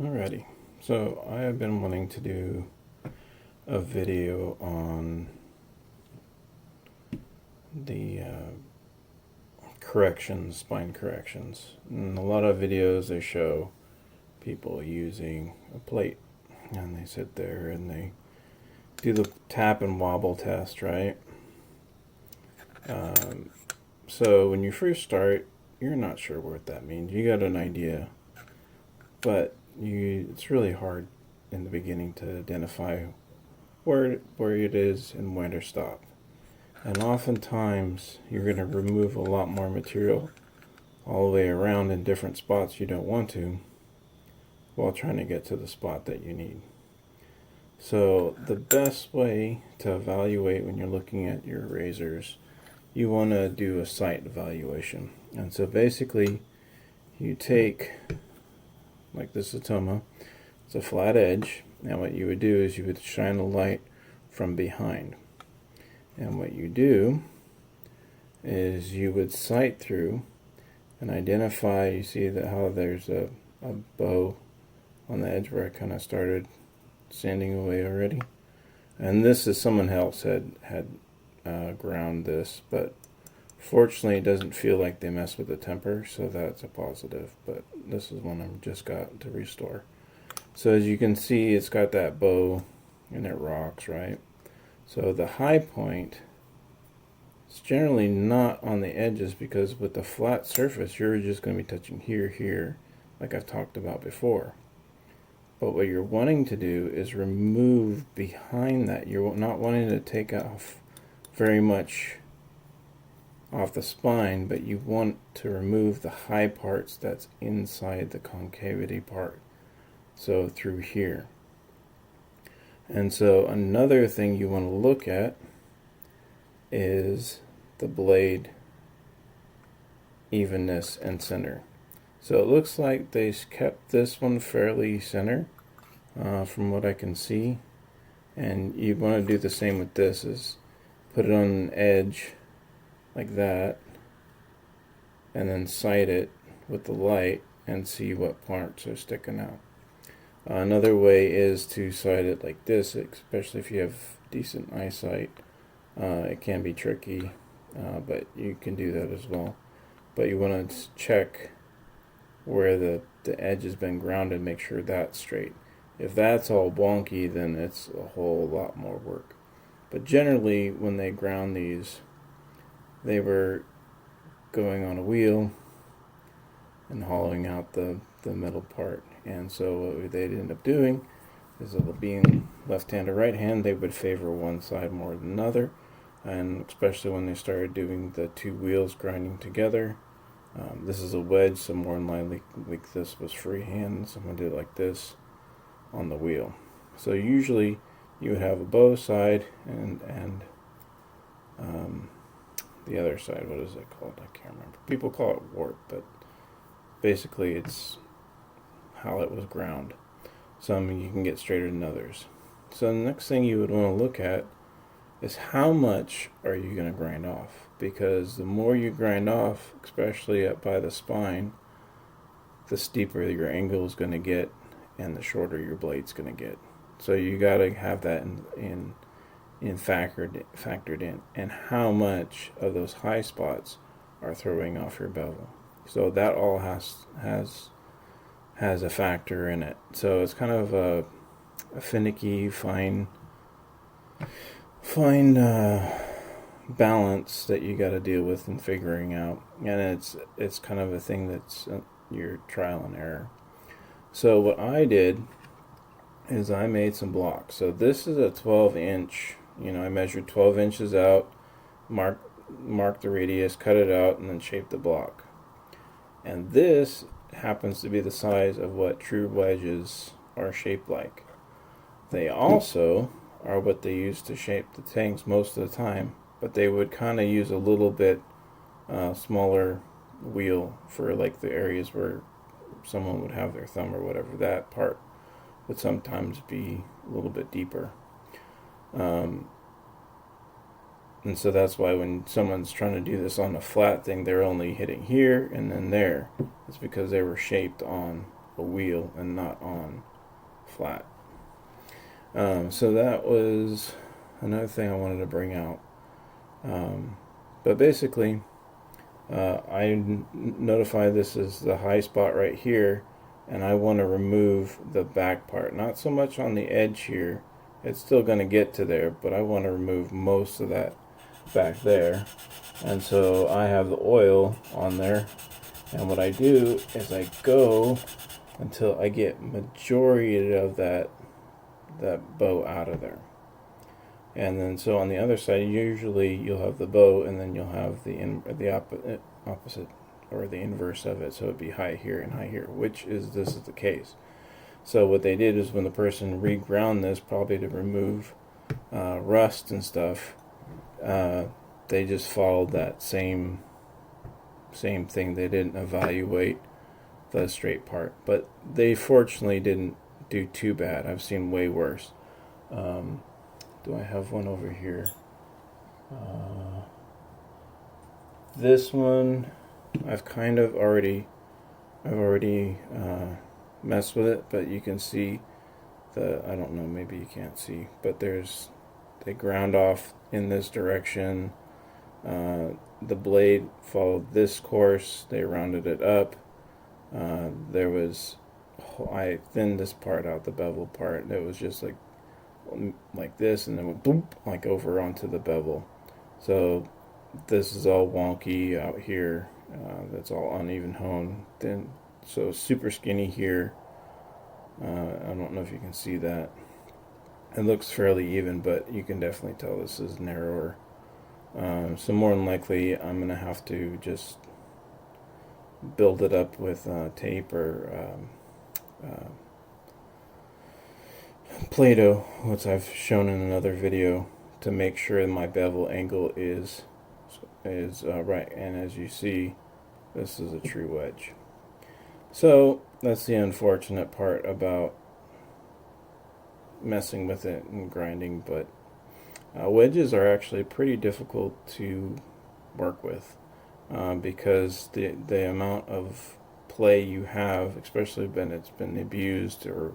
Alrighty, so I have been wanting to do a video on the corrections, spine corrections. In a lot of videos they show people using a plate and they sit there and they do the tap and wobble test, right? So when you first start, you're not sure what that means. You got an idea, but it's really hard in the beginning to identify where it is and when to stop. And oftentimes you're going to remove a lot more material all the way around in different spots you don't want to while trying to get to the spot that you need. So the best way to evaluate when you're looking at your razors, you want to do a site evaluation. And so basically you take, like this Atoma, it's a flat edge, and what you would do is you would shine a light from behind. And what you do is you would sight through and identify, you see that how there's a bow on the edge where I kind of started sanding away already. And this is someone else had ground this, but fortunately it doesn't feel like they mess with the temper, so that's a positive. But this is one I've just got to restore. So as you can see, it's got that bow and it rocks, right? So the high point is generally not on the edges, because with the flat surface you're just going to be touching here, like I've talked about before. But what you're wanting to do is remove behind that. You're not wanting to take off very much off the spine, but you want to remove the high parts that's inside the concavity part. So through here. And so another thing you want to look at is the blade evenness and center. So it looks like they kept this one fairly center from what I can see. And you want to do the same with this, is put it on an edge like that and then sight it with the light and see what parts are sticking out. Another way is to sight it like this, especially if you have decent eyesight. It can be tricky, but you can do that as well. But you want to check where the edge has been grounded, make sure that's straight. If that's all wonky, then it's a whole lot more work. But generally, when they ground these, they were going on a wheel and hollowing out the middle part. And so what they'd end up doing is, being left hand or right hand, they would favor one side more than another. And especially when they started doing the two wheels grinding together. This is a wedge, so more than likely like this was freehand. Someone did it like this on the wheel. So usually you would have a bow side and the other side, what is it called? I can't remember. People call it warp, but basically it's how it was ground. Some you can get straighter than others. So the next thing you would want to look at is how much are you going to grind off, because the more you grind off, especially up by the spine, the steeper your angle is going to get and the shorter your blade's going to get. So you got to have that in factored in, and how much of those high spots are throwing off your bevel. So that all has a factor in it. So it's kind of a finicky, fine balance that you got to deal with and figuring out, and it's kind of a thing that's your trial and error. So what I did is I made some blocks. So this is a 12-inch. I measured 12 inches out, marked the radius, cut it out, and then shaped the block. And this happens to be the size of what true wedges are shaped like. They also are what they use to shape the tanks most of the time, but they would kind of use a little bit smaller wheel for like the areas where someone would have their thumb or whatever. That part would sometimes be a little bit deeper. And so that's why when someone's trying to do this on a flat thing, they're only hitting here and then there. It's because they were shaped on a wheel and not on flat. So that was another thing I wanted to bring out. But basically, notify this is the high spot right here, and I want to remove the back part. Not so much on the edge here. It's still going to get to there, but I want to remove most of that back there. And so I have the oil on there, and what I do is I go until I get majority of that bow out of there. And then so on the other side, usually you'll have the bow, and then you'll have the opposite or the inverse of it. So it'd be high here and high here, which is this is the case. So what they did is when the person reground this, probably to remove rust and stuff, they just followed that same thing. They didn't evaluate the straight part, but they fortunately didn't do too bad. I've seen way worse. Do I have one over here? This one, I've already messed with it, but you can see I don't know, maybe you can't see, but they ground off in this direction. The blade followed this course. They rounded it up. I thinned this part out, the bevel part. It was just like this, and then went boom, like over onto the bevel. So this is all wonky out here. That's all uneven hone. Then so super skinny here. I don't know if you can see that. It looks fairly even, but you can definitely tell this is narrower. So more than likely, I'm gonna have to just build it up with tape or Play-Doh, which I've shown in another video, to make sure my bevel angle is right. And as you see, this is a true wedge. So that's the unfortunate part about messing with it and grinding, but wedges are actually pretty difficult to work with because the amount of play you have, especially when it's been abused or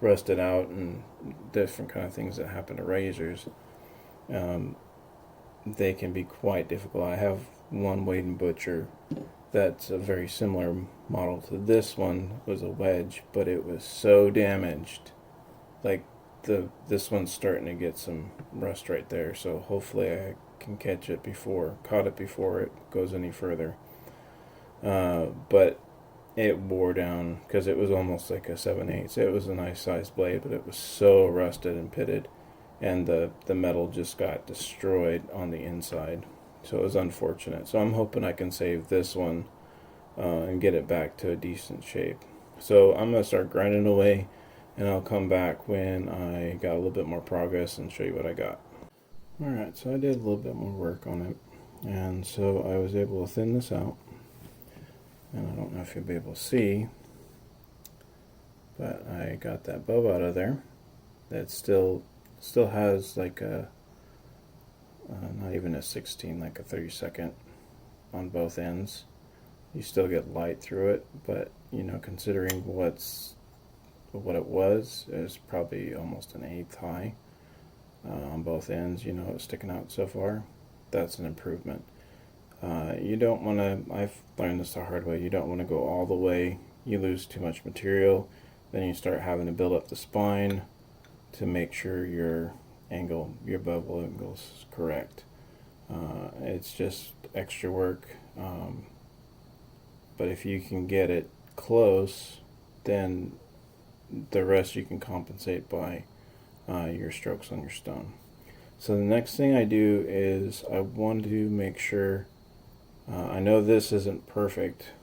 rusted out and different kind of things that happen to razors, they can be quite difficult. I have one Wade & Butcher that's a very similar model to this one. It was a wedge, but it was so damaged. Like this one's starting to get some rust right there, so hopefully I can caught it before it goes any further. But it wore down because it was almost like a 7/8. It was a nice sized blade, but it was so rusted and pitted, and the metal just got destroyed on the inside. So it was unfortunate. So I'm hoping I can save this one and get it back to a decent shape. So I'm gonna start grinding away, and I'll come back when I got a little bit more progress and show you what I got. Alright, so I did a little bit more work on it, and so I was able to thin this out. And I don't know if you'll be able to see, but I got that bow out of there. That still has like a not even a 16, like a 32nd on both ends. You still get light through it, but you know, considering what it was, is probably almost an 1/8 high on both ends. You know, it's sticking out so far. That's an improvement. You don't want to, I've learned this the hard way, you don't want to go all the way. You lose too much material, then you start having to build up the spine to make sure your bevel angle is correct. It's just extra work, but if you can get it close, then the rest you can compensate by your strokes on your stone. So the next thing I do is I want to make sure, I know this isn't perfect,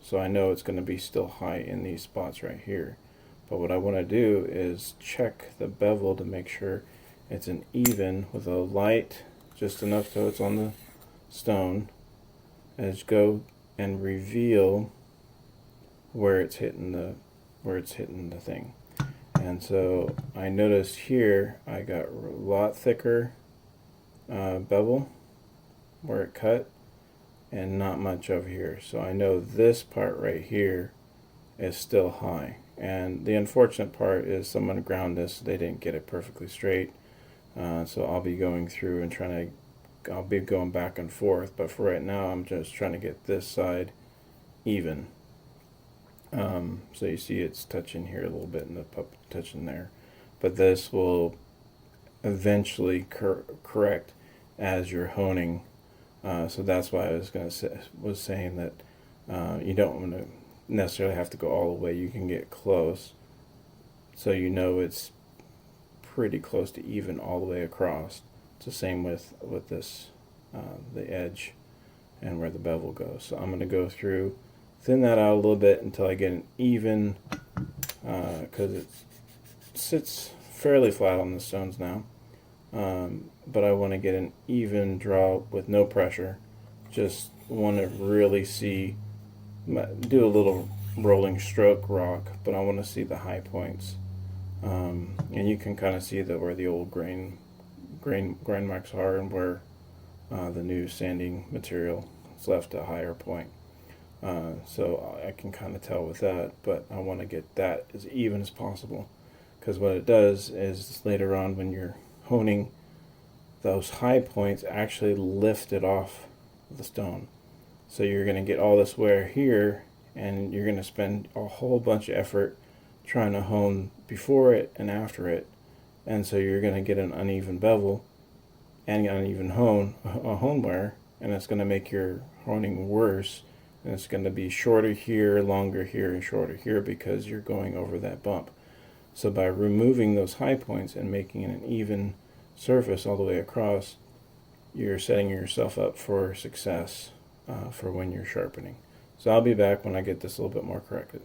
so I know it's going to be still high in these spots right here. But what I want to do is check the bevel to make sure it's an even with a light, just enough so it's on the stone, and just go and reveal where it's hitting the thing. And so I noticed here I got a lot thicker bevel where it cut, and not much over here. So I know this part right here is still high. And the unfortunate part is someone ground this, they didn't get it perfectly straight. So I'll be going through and I'll be going back and forth, but for right now I'm just trying to get this side even. So you see it's touching here a little bit and the pup touching there. But this will eventually correct as you're honing. So that's why I was saying that you don't want to necessarily have to go all the way. You can get close, so you know it's pretty close to even all the way across. It's the same with this, the edge and where the bevel goes. So I'm going to go through, thin that out a little bit until I get an even, because it sits fairly flat on the stones now. But I want to get an even draw with no pressure. Just want to really see, do a little rolling stroke rock, but I want to see the high points. And you can kind of see where the old grind marks are and where the new sanding material is left a higher point. So I can kind of tell with that, but I want to get that as even as possible, because what it does is later on when you're honing, those high points actually lift it off the stone. So you're going to get all this wear here, and you're going to spend a whole bunch of effort trying to hone before it and after it, and so you're going to get an uneven bevel and uneven hone wear, and it's going to make your honing worse, and it's going to be shorter here, longer here, and shorter here because you're going over that bump. So by removing those high points and making it an even surface all the way across, you're setting yourself up for success for when you're sharpening. So I'll be back when I get this a little bit more corrected.